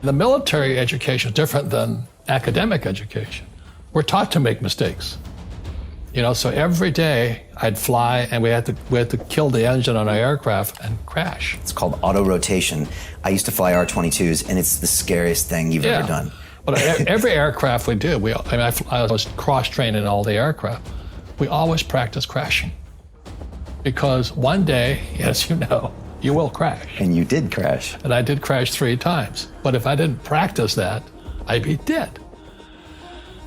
The military education is different than academic education. We're taught to make mistakes. So every day I'd fly and we had to kill the engine on our aircraft and crash. It's called auto rotation. I used to fly R-22s and it's the scariest thing you've ever done. But every aircraft we do, I was cross-trained in all the aircraft. We always practice crashing. Because one day, as you know, you will crash. And you did crash. And I did crash 3 times. But if I didn't practice that, I'd be dead.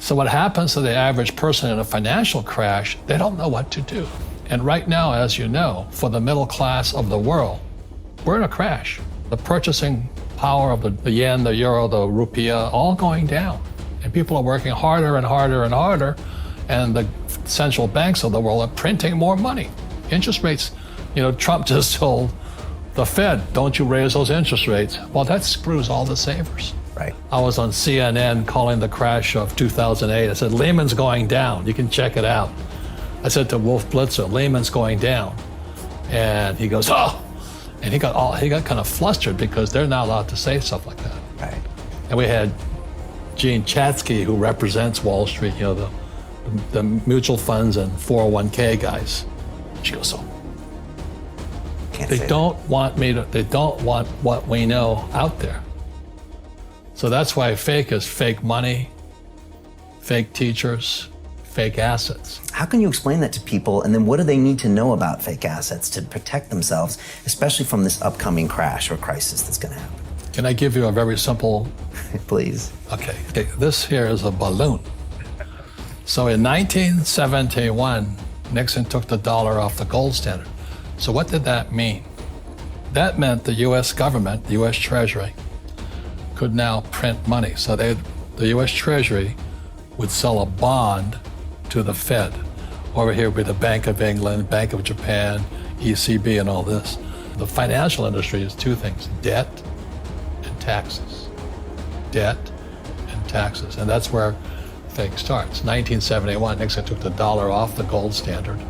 So what happens to the average person in a financial crash, they don't know what to do. And right now, as you know, for the middle class of the world, we're in a crash. The purchasing power of the yen, the euro, the rupiah, all going down. And people are working harder and harder and harder. And the central banks of the world are printing more money. Interest rates, Trump just told the Fed, don't you raise those interest rates. Well, that screws all the savers. Right. I was on CNN calling the crash of 2008. I said, Lehman's going down. You can check it out. I said to Wolf Blitzer, Lehman's going down. And he goes, oh! And he got kind of flustered because they're not allowed to say stuff like that. Right. And we had Gene Chatsky, who represents Wall Street, the mutual funds and 401k guys. She goes, so they don't want what we know out there. So that's why fake is fake money, fake teachers, fake assets. How can you explain that to people? And then what do they need to know about fake assets to protect themselves, especially from this upcoming crash or crisis that's going to happen? Can I give you a very simple? Please. Okay, this here is a balloon. So in 1971, Nixon took the dollar off the gold standard. So what did that mean? That meant the US government, the US Treasury, could now print money. So the US Treasury would sell a bond to the Fed. Over here would be the Bank of England, Bank of Japan, ECB, and all this. The financial industry is 2 things, debt and taxes. Debt and taxes, and that's where fake starts. 1971, Nixon took the dollar off the gold standard,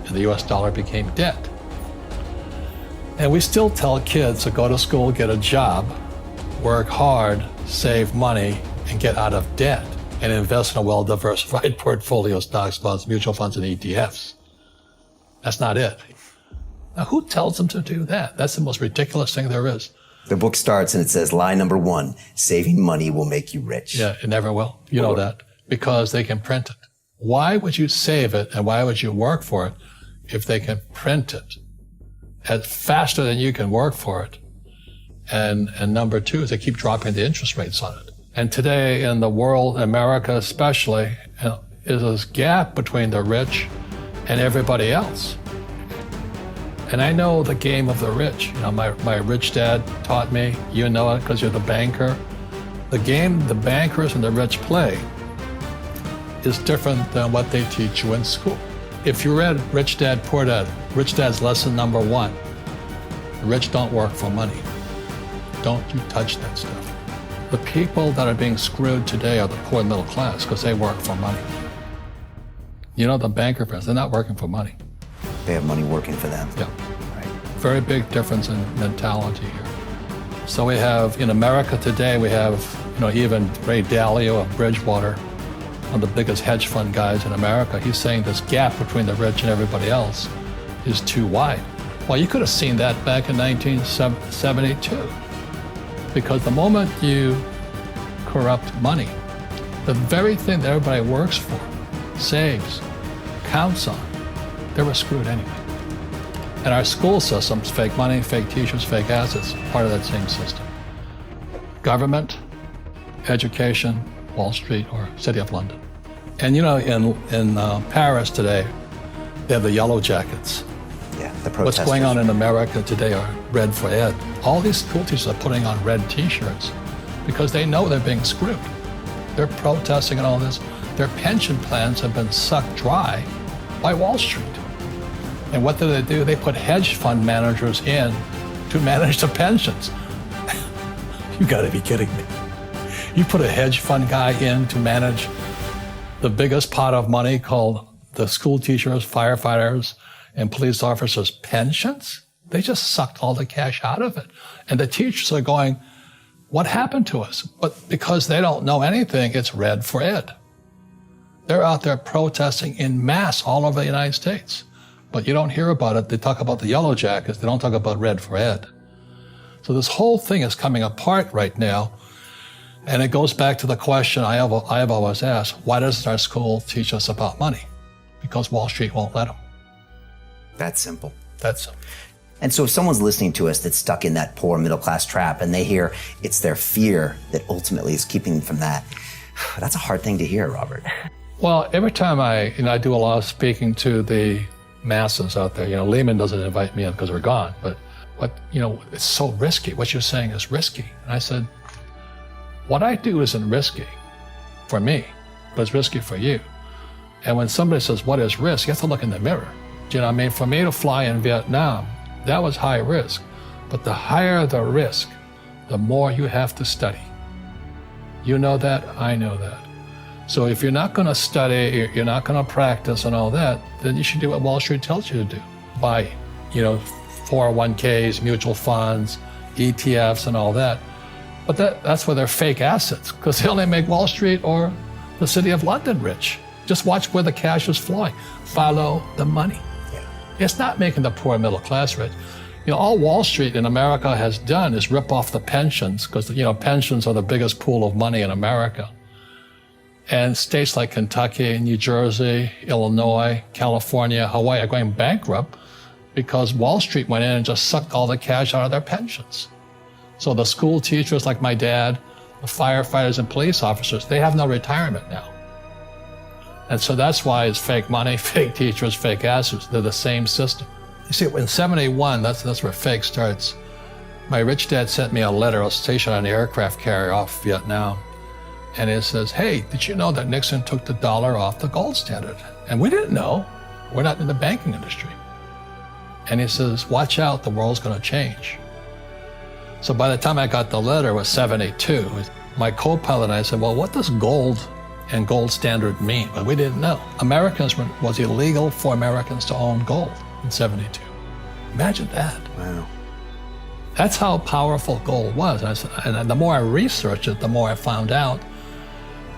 and the US dollar became debt. And we still tell kids to go to school, get a job, work hard, save money, and get out of debt, and invest in a well-diversified portfolio of stocks, bonds, mutual funds, and ETFs. That's not it. Now, who tells them to do that? That's the most ridiculous thing there is. The book starts and it says, lie number 1, saving money will make you rich. Yeah, it never will. You know that. Because they can print it. Why would you save it and why would you work for it if they can print it faster than you can work for it? And number 2 is they keep dropping the interest rates on it. And today in the world, America especially, is this gap between the rich and everybody else. And I know the game of the rich. My rich dad taught me, you know it because you're the banker. The game the bankers and the rich play is different than what they teach you in school. If you read Rich Dad, Poor Dad, Rich Dad's lesson number 1, the rich don't work for money. Don't you touch that stuff. The people that are being screwed today are the poor middle class because they work for money. The banker friends, they're not working for money. They have money working for them. Yeah. Right. Very big difference in mentality here. So we have, in America today, we have, even Ray Dalio of Bridgewater, one of the biggest hedge fund guys in America. He's saying this gap between the rich and everybody else is too wide. Well, you could have seen that back in 1972. Because the moment you corrupt money, the very thing that everybody works for, saves, counts on, they were screwed anyway. And our school systems, fake money, fake teachers, fake assets, part of that same system. Government, education, Wall Street, or City of London. And in Paris today, they have the yellow jackets. Yeah, the protesters. What's going on in America today are red for ed. All these school teachers are putting on red t-shirts because they know they're being screwed. They're protesting and all this. Their pension plans have been sucked dry by Wall Street. And what do? They put hedge fund managers in to manage the pensions. You gotta be kidding me. You put a hedge fund guy in to manage the biggest pot of money called the school teachers, firefighters, and police officers' pensions? They just sucked all the cash out of it. And the teachers are going, what happened to us? But because they don't know anything, it's red for Ed. They're out there protesting in mass all over the United States. But you don't hear about it. They talk about the Yellow Jackets. They don't talk about red for Ed. So this whole thing is coming apart right now. And it goes back to the question I have always asked, why doesn't our school teach us about money? Because Wall Street won't let them. That's simple. That's simple. And so if someone's listening to us that's stuck in that poor middle class trap and they hear it's their fear that ultimately is keeping them from that, that's a hard thing to hear, Robert. Well, every time I do a lot of speaking to the masses out there, Lehman doesn't invite me in because we're gone, but it's so risky. What you're saying is risky. And I said, what I do isn't risky for me, but it's risky for you. And when somebody says, what is risk? You have to look in the mirror. Do you know what I mean? For me to fly in Vietnam, that was high risk. But the higher the risk, the more you have to study. You know that, I know that. So if you're not going to study, you're not going to practice and all that, then you should do what Wall Street tells you to do. Buy, 401ks, mutual funds, ETFs and all that. But that's where they're fake assets, because they only make Wall Street or the City of London rich. Just watch where the cash is flowing. Follow the money. Yeah. It's not making the poor middle class rich. All Wall Street in America has done is rip off the pensions, because pensions are the biggest pool of money in America. And states like Kentucky, New Jersey, Illinois, California, Hawaii are going bankrupt because Wall Street went in and just sucked all the cash out of their pensions. So the school teachers like my dad, the firefighters and police officers, they have no retirement now. And so that's why it's fake money, fake teachers, fake assets. They're the same system. You see, in 71, that's where fake starts. My rich dad sent me a letter. I was stationed on an aircraft carrier off Vietnam. And it says, hey, did you know that Nixon took the dollar off the gold standard? And we didn't know. We're not in the banking industry. And he says, watch out, the world's going to change. So by the time I got the letter, it was 72. My co-pilot and I said, well, what does gold and gold standard mean? But we didn't know. Was illegal for Americans to own gold in 72. Imagine that. Wow. That's how powerful gold was. And the more I researched it, the more I found out.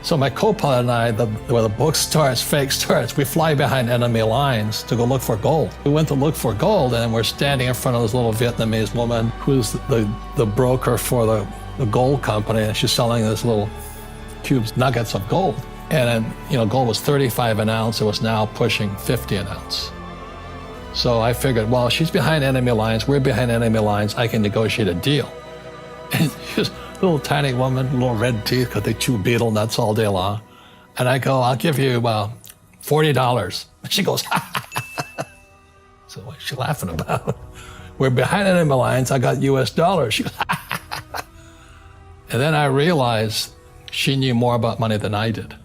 So my co-pilot and I, where the book starts, fake starts, we fly behind enemy lines to go look for gold. We went to look for gold, and we're standing in front of this little Vietnamese woman who's the broker for the gold company, and she's selling this little cubes, nuggets of gold. And then, gold was 35 an ounce. It was now pushing 50 an ounce. So I figured, well, she's behind enemy lines, we're behind enemy lines, I can negotiate a deal. And she's a little tiny woman, little red teeth, because they chew beetle nuts all day long. And I go, I'll give you $40. And she goes, so what's she laughing about? We're behind enemy lines, I got US dollars. She goes, and then I realized she knew more about money than I did.